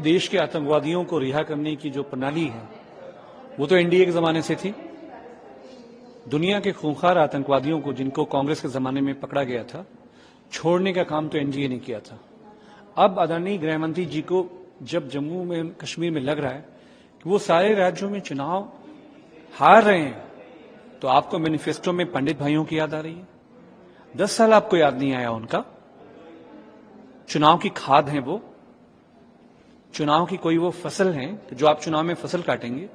देश के आतंकवादियों को रिहा करने की जो प्रणाली है वो तो एनडीए के जमाने से थी। दुनिया के खूंखार आतंकवादियों को जिनको कांग्रेस के जमाने में पकड़ा गया था, छोड़ने का काम तो एनडीए ने किया था। अब आदरणीय गृह मंत्री जी को जब जम्मू में कश्मीर में लग रहा है कि वो सारे राज्यों में चुनाव हार रहे हैं, तो आपको मैनिफेस्टो में पंडित भाइयों की याद आ रही है। 10 साल आपको याद नहीं आया उनका। चुनाव की खाद है वो, चुनाव की कोई वो फसल है जो आप चुनाव में फसल काटेंगे।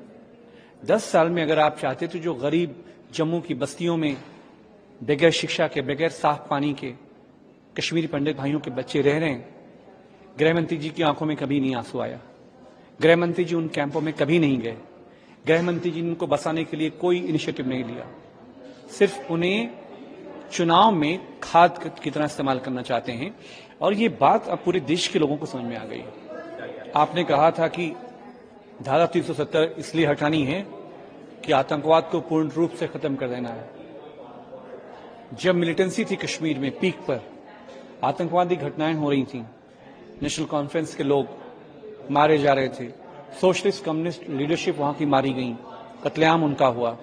10 साल में अगर आप चाहते तो जो गरीब जम्मू की बस्तियों में बगैर शिक्षा के, बगैर साफ पानी के कश्मीरी पंडित भाइयों के बच्चे रह रहे हैं, गृह मंत्री जी की आंखों में कभी नहीं आंसू आया। गृह मंत्री जी उन कैंपों में कभी नहीं गए। गृह मंत्री जी ने उनको बसाने के लिए कोई इनिशिएटिव नहीं लिया। सिर्फ उन्हें चुनाव में खाद की तरह इस्तेमाल करना चाहते हैं। और ये बात अब पूरे देश के लोगों को समझ में आ गई है। आपने कहा था कि धारा 370 इसलिए हटानी है कि आतंकवाद को पूर्ण रूप से खत्म कर देना है। जब मिलिटेंसी थी कश्मीर में पीक पर, आतंकवादी घटनाएं हो रही थी, नेशनल कॉन्फ्रेंस के लोग मारे जा रहे थे, सोशलिस्ट कम्युनिस्ट लीडरशिप वहां की मारी गई, कत्लेआम उनका हुआ।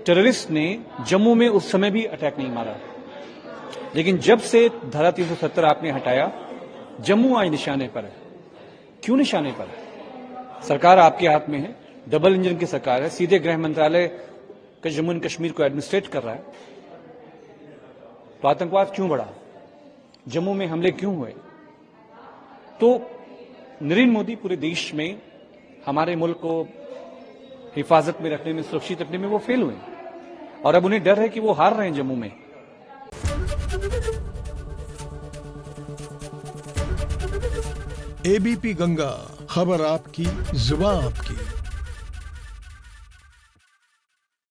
टेररिस्ट ने जम्मू में उस समय भी अटैक नहीं मारा, लेकिन जब से धारा 370 आपने हटाया, जम्मू आज निशाने पर है। क्यों निशाने पर है? सरकार आपके हाथ में है, डबल इंजन की सरकार है, सीधे गृह मंत्रालय जम्मू एंड कश्मीर को एडमिनिस्ट्रेट कर रहा है। तो आतंकवाद क्यों बढ़ा? जम्मू में हमले क्यों हुए? तो नरेंद्र मोदी पूरे देश में हमारे मुल्क को हिफाजत में रखने में, सुरक्षित रखने में वो फेल हुए और अब उन्हें डर है कि वो हार रहे हैं जम्मू में। एबीपी गंगा, खबर आपकी, जुबान आपकी।